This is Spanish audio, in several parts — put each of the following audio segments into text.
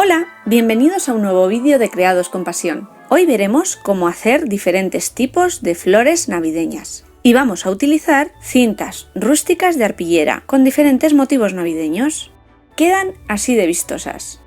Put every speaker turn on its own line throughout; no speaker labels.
Hola, bienvenidos a un nuevo vídeo de Creados con Pasión. Hoy veremos cómo hacer diferentes tipos de flores navideñas. Y vamos a utilizar cintas rústicas de arpillera con diferentes motivos navideños. Quedan así de vistosas.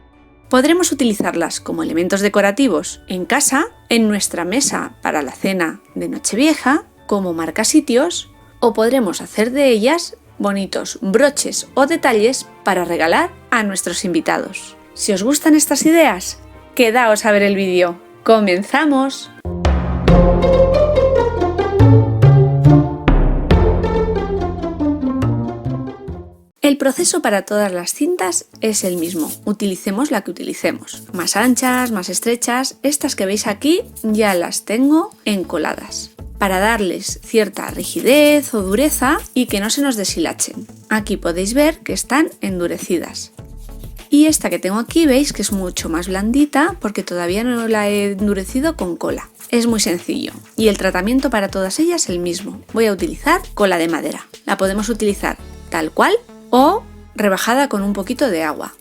Podremos utilizarlas como elementos decorativos en casa, en nuestra mesa para la cena de Nochevieja, como marcasitios, o podremos hacer de ellas bonitos broches o detalles para regalar a nuestros invitados. Si os gustan estas ideas, quedaos a ver el vídeo. ¡Comenzamos! El proceso para todas las cintas es el mismo, utilicemos la que utilicemos. Más anchas, más estrechas, estas que veis aquí ya las tengo encoladas, para darles cierta rigidez o dureza y que no se nos deshilachen. Aquí podéis ver que están endurecidas. Y esta que tengo aquí veis que es mucho más blandita porque todavía no la he endurecido con cola. Es muy sencillo y el tratamiento para todas ellas es el mismo. Voy a utilizar cola de madera. La podemos utilizar tal cual o rebajada con un poquito de agua.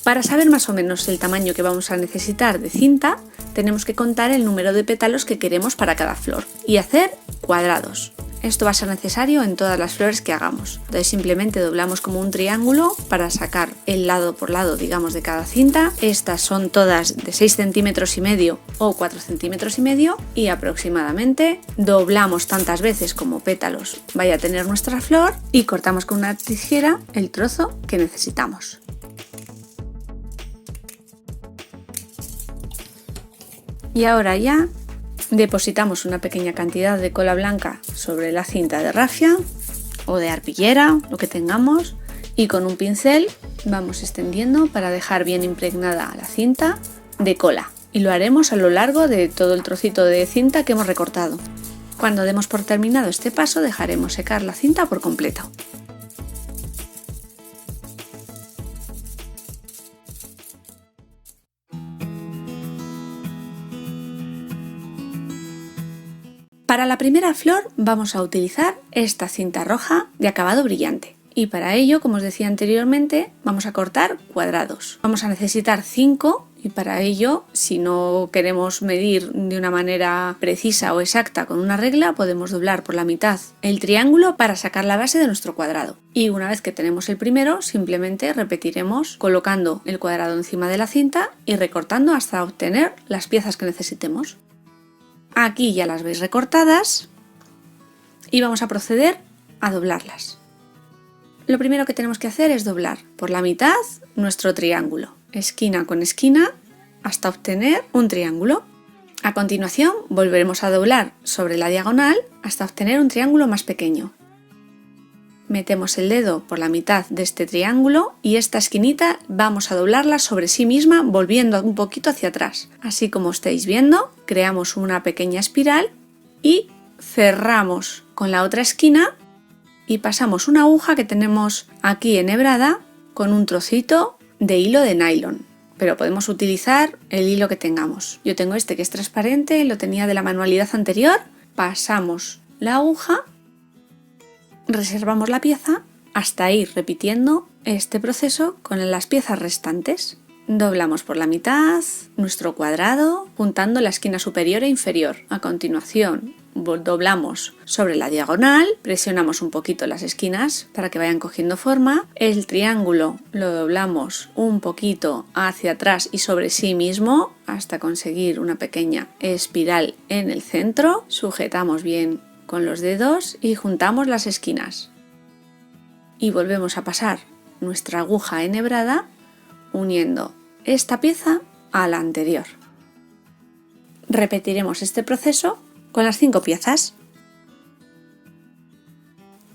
Para saber más o menos el tamaño que vamos a necesitar de cinta, tenemos que contar el número de pétalos que queremos para cada flor y hacer cuadrados. Esto va a ser necesario en todas las flores que hagamos. Entonces simplemente doblamos como un triángulo para sacar el lado por lado, digamos, de cada cinta. Estas son todas de 6 centímetros y medio o 4 centímetros y medio y aproximadamente doblamos tantas veces como pétalos vaya a tener nuestra flor y cortamos con una tijera el trozo que necesitamos. Y ahora ya depositamos una pequeña cantidad de cola blanca sobre la cinta de rafia o de arpillera, lo que tengamos, y con un pincel vamos extendiendo para dejar bien impregnada la cinta de cola. Y lo haremos a lo largo de todo el trocito de cinta que hemos recortado. Cuando demos por terminado este paso, dejaremos secar la cinta por completo. Para la primera flor vamos a utilizar esta cinta roja de acabado brillante y para ello, como os decía anteriormente, vamos a cortar cuadrados. Vamos a necesitar 5 y para ello, si no queremos medir de una manera precisa o exacta con una regla, podemos doblar por la mitad el triángulo para sacar la base de nuestro cuadrado. Y una vez que tenemos el primero, simplemente repetiremos colocando el cuadrado encima de la cinta y recortando hasta obtener las piezas que necesitemos. Aquí ya las veis recortadas y vamos a proceder a doblarlas. Lo primero que tenemos que hacer es doblar por la mitad nuestro triángulo, esquina con esquina, hasta obtener un triángulo. A continuación volveremos a doblar sobre la diagonal hasta obtener un triángulo más pequeño. Metemos el dedo por la mitad de este triángulo y esta esquinita vamos a doblarla sobre sí misma volviendo un poquito hacia atrás. Así como estáis viendo, creamos una pequeña espiral y cerramos con la otra esquina y pasamos una aguja que tenemos aquí enhebrada con un trocito de hilo de nylon. Pero podemos utilizar el hilo que tengamos. Yo tengo este que es transparente, lo tenía de la manualidad anterior. Pasamos la aguja, reservamos la pieza hasta ir repitiendo este proceso con las piezas restantes. Doblamos por la mitad nuestro cuadrado juntando la esquina superior e inferior. A continuación doblamos sobre la diagonal, presionamos un poquito las esquinas para que vayan cogiendo forma. El triángulo lo doblamos un poquito hacia atrás y sobre sí mismo hasta conseguir una pequeña espiral en el centro. Sujetamos bien con los dedos y juntamos las esquinas y volvemos a pasar nuestra aguja enhebrada uniendo esta pieza a la anterior. Repetiremos este proceso con las 5 piezas.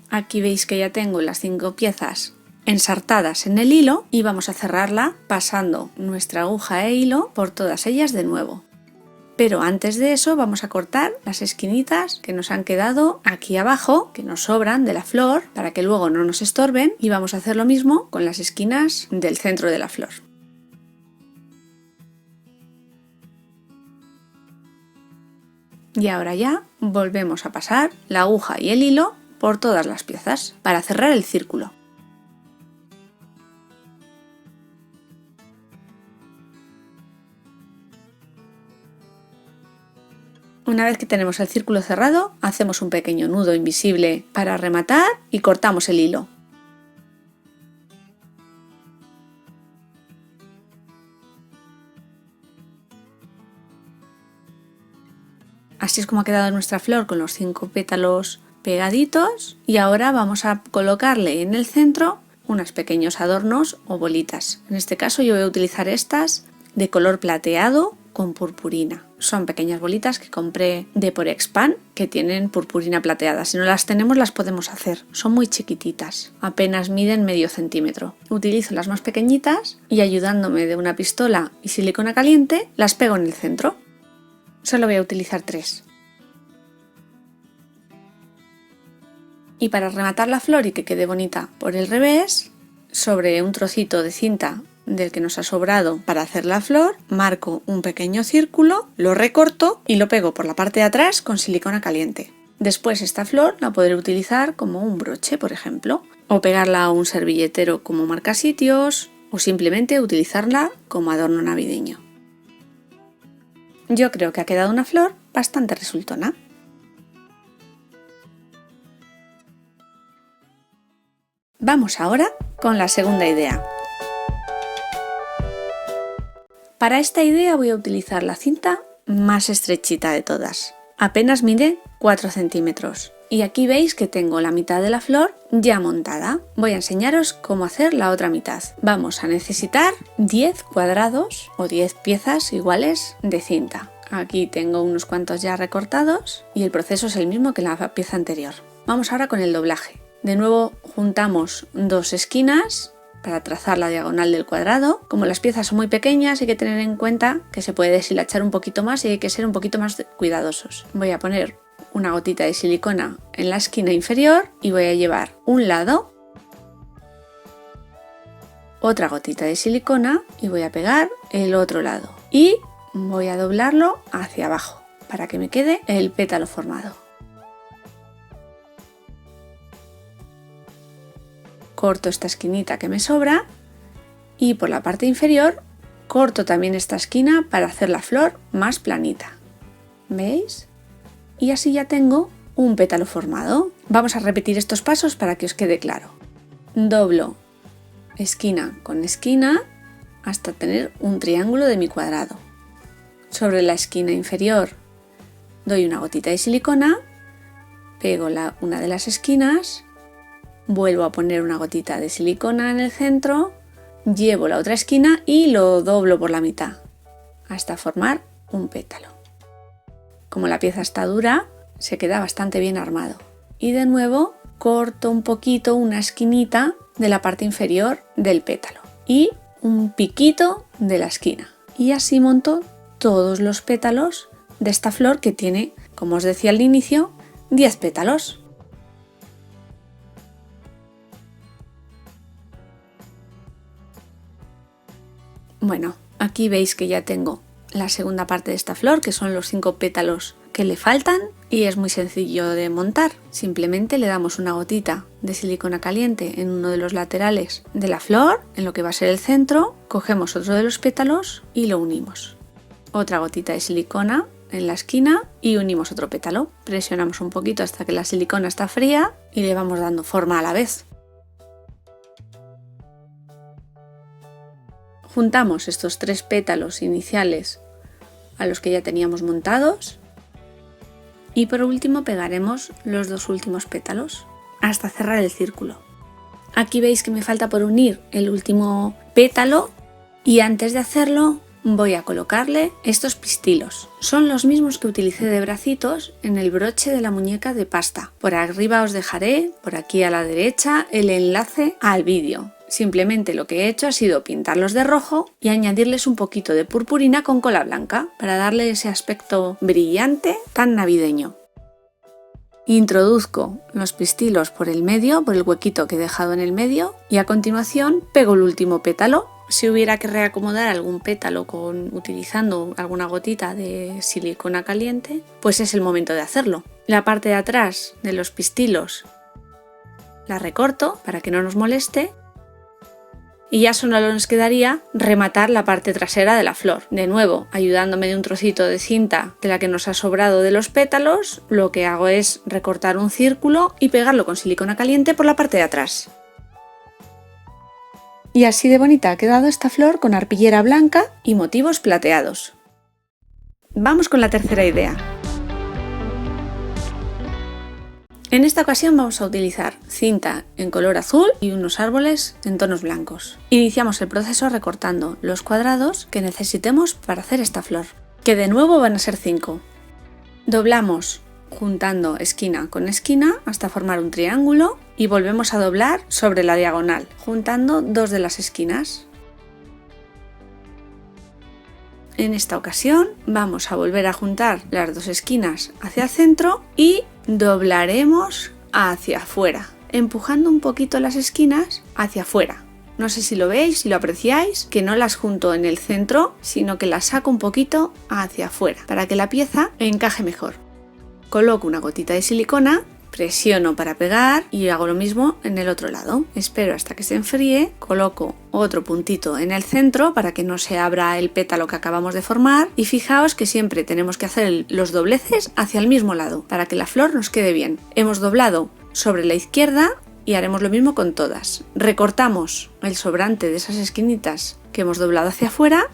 Aquí veis que ya tengo las 5 piezas ensartadas en el hilo y vamos a cerrarla pasando nuestra aguja e hilo por todas ellas de nuevo. Pero antes de eso vamos a cortar las esquinitas que nos han quedado aquí abajo, que nos sobran de la flor, para que luego no nos estorben, y vamos a hacer lo mismo con las esquinas del centro de la flor. Y ahora ya volvemos a pasar la aguja y el hilo por todas las piezas para cerrar el círculo. Una vez que tenemos el círculo cerrado, hacemos un pequeño nudo invisible para rematar y cortamos el hilo. Así es como ha quedado nuestra flor con los 5 pétalos pegaditos, y ahora vamos a colocarle en el centro unos pequeños adornos o bolitas. En este caso yo voy a utilizar estas de color plateado con purpurina. Son pequeñas bolitas que compré de Porexpan que tienen purpurina plateada. Si no las tenemos, las podemos hacer. Son muy chiquititas, apenas miden medio centímetro. Utilizo las más pequeñitas y, ayudándome de una pistola y silicona caliente, las pego en el centro. Solo voy a utilizar 3. Y para rematar la flor y que quede bonita por el revés, sobre un trocito de cinta del que nos ha sobrado para hacer la flor, marco un pequeño círculo, lo recorto y lo pego por la parte de atrás con silicona caliente. Después esta flor la podré utilizar como un broche, por ejemplo, o pegarla a un servilletero como marcasitios, o simplemente utilizarla como adorno navideño. Yo creo que ha quedado una flor bastante resultona. Vamos ahora con la segunda idea. Para esta idea voy a utilizar la cinta más estrechita de todas. Apenas mide 4 centímetros. Y aquí veis que tengo la mitad de la flor ya montada. Voy a enseñaros cómo hacer la otra mitad. Vamos a necesitar 10 cuadrados o 10 piezas iguales de cinta. Aquí tengo unos cuantos ya recortados y el proceso es el mismo que la pieza anterior. Vamos ahora con el doblaje. De nuevo juntamos 2 esquinas para trazar la diagonal del cuadrado. Como las piezas son muy pequeñas, hay que tener en cuenta que se puede deshilachar un poquito más y hay que ser un poquito más cuidadosos. Voy a poner una gotita de silicona en la esquina inferior y voy a llevar un lado, otra gotita de silicona y voy a pegar el otro lado. Y voy a doblarlo hacia abajo para que me quede el pétalo formado. Corto esta esquinita que me sobra y por la parte inferior corto también esta esquina para hacer la flor más planita. ¿Veis? Y así ya tengo un pétalo formado. Vamos a repetir estos pasos para que os quede claro. Doblo esquina con esquina hasta tener un triángulo de mi cuadrado. Sobre la esquina inferior doy una gotita de silicona, pego una de las esquinas, vuelvo a poner una gotita de silicona en el centro, llevo la otra esquina y lo doblo por la mitad hasta formar un pétalo. Como la pieza está dura, se queda bastante bien armado. Y de nuevo corto un poquito una esquinita de la parte inferior del pétalo y un piquito de la esquina. Y así monto todos los pétalos de esta flor que tiene, como os decía al inicio, 10 pétalos. Bueno, aquí veis que ya tengo la segunda parte de esta flor, que son los 5 pétalos que le faltan, y es muy sencillo de montar. Simplemente le damos una gotita de silicona caliente en uno de los laterales de la flor, en lo que va a ser el centro, cogemos otro de los pétalos y lo unimos. Otra gotita de silicona en la esquina y unimos otro pétalo. Presionamos un poquito hasta que la silicona está fría y le vamos dando forma a la vez. Juntamos estos 3 pétalos iniciales a los que ya teníamos montados y por último pegaremos los 2 últimos pétalos hasta cerrar el círculo. Aquí veis que me falta por unir el último pétalo y antes de hacerlo voy a colocarle estos pistilos. Son los mismos que utilicé de bracitos en el broche de la muñeca de pasta. Por arriba os dejaré, por aquí a la derecha, el enlace al vídeo. Simplemente lo que he hecho ha sido pintarlos de rojo y añadirles un poquito de purpurina con cola blanca para darle ese aspecto brillante tan navideño. Introduzco los pistilos por el medio, por el huequito que he dejado en el medio, y a continuación pego el último pétalo. Si hubiera que reacomodar algún pétalo utilizando alguna gotita de silicona caliente, pues es el momento de hacerlo. La parte de atrás de los pistilos la recorto para que no nos moleste Y ya solo nos quedaría rematar la parte trasera de la flor. De nuevo, ayudándome de un trocito de cinta de la que nos ha sobrado de los pétalos, lo que hago es recortar un círculo y pegarlo con silicona caliente por la parte de atrás. Y así de bonita ha quedado esta flor con arpillera blanca y motivos plateados. Vamos con la tercera idea. En esta ocasión vamos a utilizar cinta en color azul y unos árboles en tonos blancos. Iniciamos el proceso recortando los cuadrados que necesitemos para hacer esta flor, que de nuevo van a ser 5. Doblamos juntando esquina con esquina hasta formar un triángulo y volvemos a doblar sobre la diagonal, juntando 2 de las esquinas. En esta ocasión vamos a volver a juntar las 2 esquinas hacia el centro y doblaremos hacia afuera, empujando un poquito las esquinas hacia afuera. No sé si lo veis, si lo apreciáis, que no las junto en el centro, sino que las saco un poquito hacia afuera, para que la pieza encaje mejor. Coloco una gotita de silicona, presiono para pegar y hago lo mismo en el otro lado. Espero hasta que se enfríe, coloco otro puntito en el centro para que no se abra el pétalo que acabamos de formar y fijaos que siempre tenemos que hacer los dobleces hacia el mismo lado para que la flor nos quede bien. Hemos doblado sobre la izquierda y haremos lo mismo con todas. Recortamos el sobrante de esas esquinitas que hemos doblado hacia afuera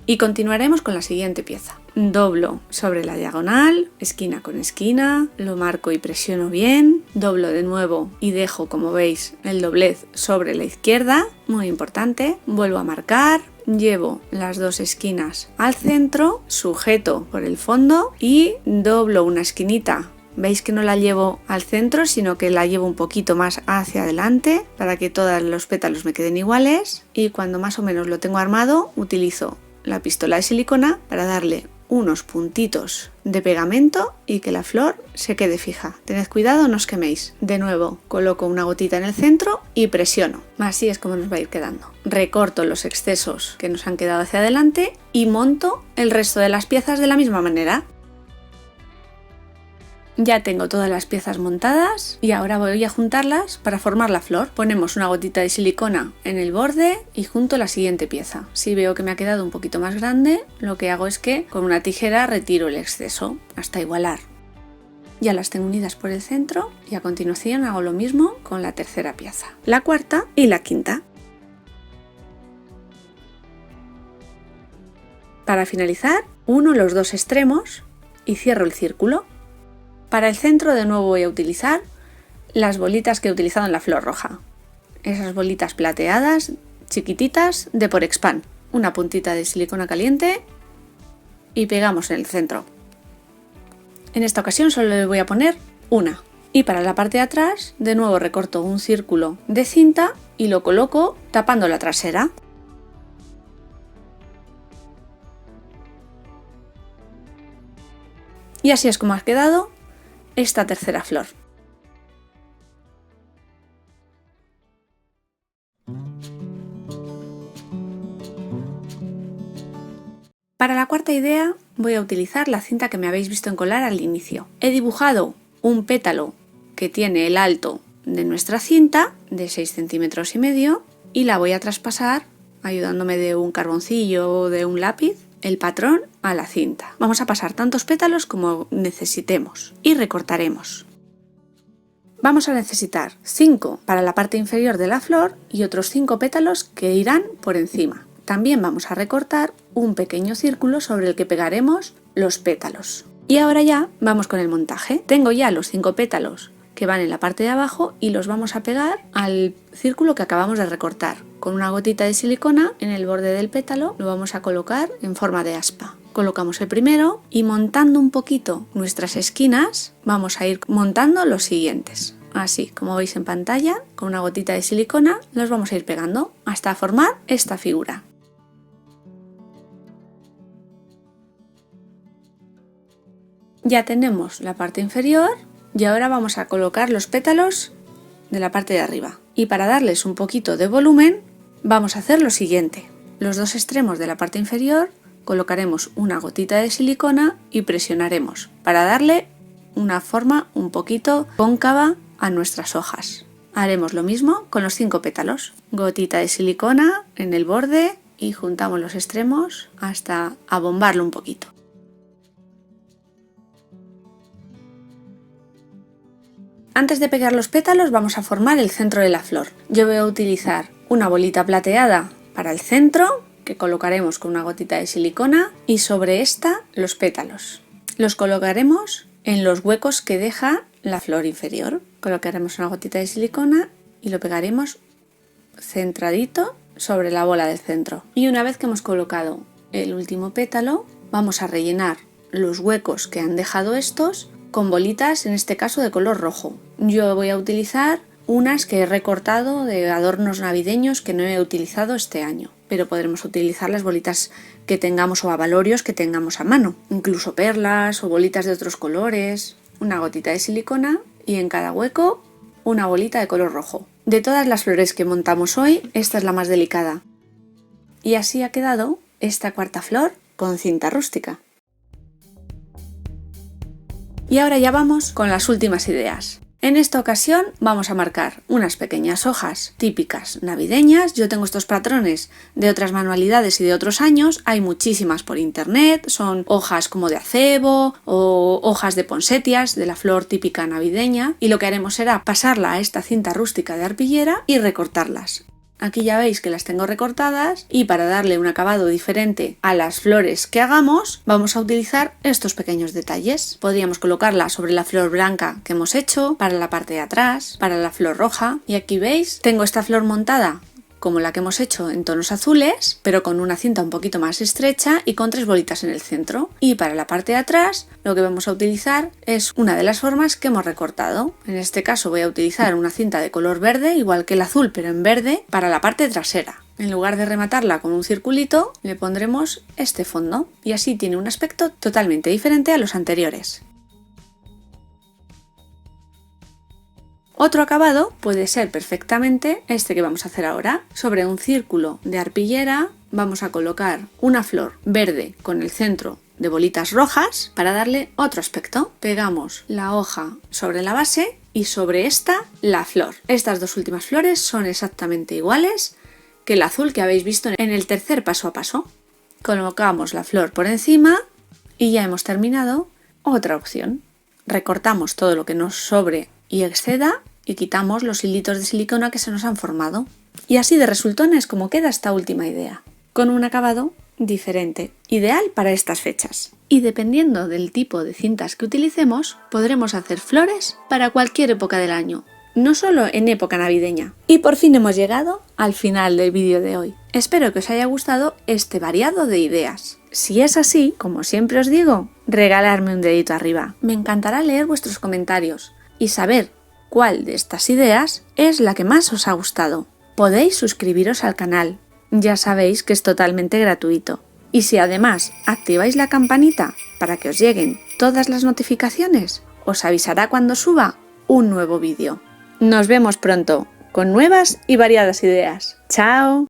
y continuaremos con la siguiente pieza. Doblo sobre la diagonal, esquina con esquina, lo marco y presiono bien, doblo de nuevo y dejo, como veis, el doblez sobre la izquierda, muy importante, vuelvo a marcar, llevo las 2 esquinas al centro, sujeto por el fondo y doblo una esquinita. Veis que no la llevo al centro, sino que la llevo un poquito más hacia adelante para que todos los pétalos me queden iguales y cuando más o menos lo tengo armado, utilizo la pistola de silicona para darle unos puntitos de pegamento y que la flor se quede fija. Tened cuidado, no os queméis. De nuevo, coloco una gotita en el centro y presiono. Así es como nos va a ir quedando. Recorto los excesos que nos han quedado hacia adelante y monto el resto de las piezas de la misma manera. Ya tengo todas las piezas montadas y ahora voy a juntarlas para formar la flor. Ponemos una gotita de silicona en el borde y junto la siguiente pieza. Si veo que me ha quedado un poquito más grande, lo que hago es que con una tijera retiro el exceso hasta igualar. Ya las tengo unidas por el centro y a continuación hago lo mismo con la tercera pieza, la cuarta y la quinta. Para finalizar, uno los 2 extremos y cierro el círculo. Para el centro de nuevo voy a utilizar las bolitas que he utilizado en la flor roja. Esas bolitas plateadas, chiquititas, de Porexpan. Una puntita de silicona caliente y pegamos en el centro. En esta ocasión solo le voy a poner una. Y para la parte de atrás, de nuevo recorto un círculo de cinta y lo coloco tapando la trasera. Y así es como ha quedado esta tercera flor. Para la cuarta idea voy a utilizar la cinta que me habéis visto encolar al inicio. He dibujado un pétalo que tiene el alto de nuestra cinta de 6,5 centímetros y la voy a traspasar ayudándome de un carboncillo o de un lápiz el patrón a la cinta. Vamos a pasar tantos pétalos como necesitemos y recortaremos. Vamos a necesitar 5 para la parte inferior de la flor y otros 5 pétalos que irán por encima. También vamos a recortar un pequeño círculo sobre el que pegaremos los pétalos. Y ahora ya vamos con el montaje. Tengo ya los 5 pétalos que van en la parte de abajo y los vamos a pegar al círculo que acabamos de recortar. Con una gotita de silicona en el borde del pétalo lo vamos a colocar en forma de aspa. Colocamos el primero y montando un poquito nuestras esquinas vamos a ir montando los siguientes. Así como veis en pantalla, con una gotita de silicona los vamos a ir pegando hasta formar esta figura. Ya tenemos la parte inferior y ahora vamos a colocar los pétalos de la parte de arriba. Y para darles un poquito de volumen vamos a hacer lo siguiente. Los 2 extremos de la parte inferior colocaremos una gotita de silicona y presionaremos para darle una forma un poquito cóncava a nuestras hojas. Haremos lo mismo con los 5 pétalos. Gotita de silicona en el borde y juntamos los extremos hasta abombarlo un poquito. Antes de pegar los pétalos vamos a formar el centro de la flor. Yo voy a utilizar una bolita plateada para el centro, que colocaremos con una gotita de silicona, y sobre esta los pétalos. Los colocaremos en los huecos que deja la flor inferior. Colocaremos una gotita de silicona y lo pegaremos centradito sobre la bola del centro. Y una vez que hemos colocado el último pétalo, vamos a rellenar los huecos que han dejado estos con bolitas, en este caso de color rojo. Yo voy a utilizar unas que he recortado de adornos navideños que no he utilizado este año, pero podremos utilizar las bolitas que tengamos o abalorios que tengamos a mano, incluso perlas o bolitas de otros colores. Una gotita de silicona y en cada hueco una bolita de color rojo. De todas las flores que montamos hoy, esta es la más delicada. Y así ha quedado esta cuarta flor con cinta rústica. Y ahora ya vamos con las últimas ideas. En esta ocasión vamos a marcar unas pequeñas hojas típicas navideñas. Yo tengo estos patrones de otras manualidades y de otros años, hay muchísimas por internet, son hojas como de acebo o hojas de ponsetias de la flor típica navideña, y lo que haremos será pasarla a esta cinta rústica de arpillera y recortarlas. Aquí ya veis que las tengo recortadas y para darle un acabado diferente a las flores que hagamos vamos a utilizar estos pequeños detalles. Podríamos colocarla sobre la flor blanca que hemos hecho, para la parte de atrás, para la flor roja, y aquí veis, tengo esta flor montada como la que hemos hecho en tonos azules, pero con una cinta un poquito más estrecha y con 3 bolitas en el centro. Y para la parte de atrás lo que vamos a utilizar es una de las formas que hemos recortado. En este caso voy a utilizar una cinta de color verde, igual que el azul pero en verde, para la parte trasera. En lugar de rematarla con un circulito, le pondremos este fondo y así tiene un aspecto totalmente diferente a los anteriores. Otro acabado puede ser perfectamente este que vamos a hacer ahora. Sobre un círculo de arpillera vamos a colocar una flor verde con el centro de bolitas rojas para darle otro aspecto. Pegamos la hoja sobre la base y sobre esta la flor. Estas dos últimas flores son exactamente iguales que el azul que habéis visto en el tercer paso a paso. Colocamos la flor por encima y ya hemos terminado. Otra opción. Recortamos todo lo que nos sobre y exceda y quitamos los hilitos de silicona que se nos han formado. Y así de resultón es como queda esta última idea, con un acabado diferente, ideal para estas fechas. Y dependiendo del tipo de cintas que utilicemos, podremos hacer flores para cualquier época del año, no solo en época navideña. Y por fin hemos llegado al final del vídeo de hoy. Espero que os haya gustado este variado de ideas. Si es así, como siempre os digo, regalarme un dedito arriba. Me encantará leer vuestros comentarios y saber cuál de estas ideas es la que más os ha gustado. Podéis suscribiros al canal, ya sabéis que es totalmente gratuito. Y si además activáis la campanita para que os lleguen todas las notificaciones, os avisará cuando suba un nuevo vídeo. Nos vemos pronto con nuevas y variadas ideas. ¡Chao!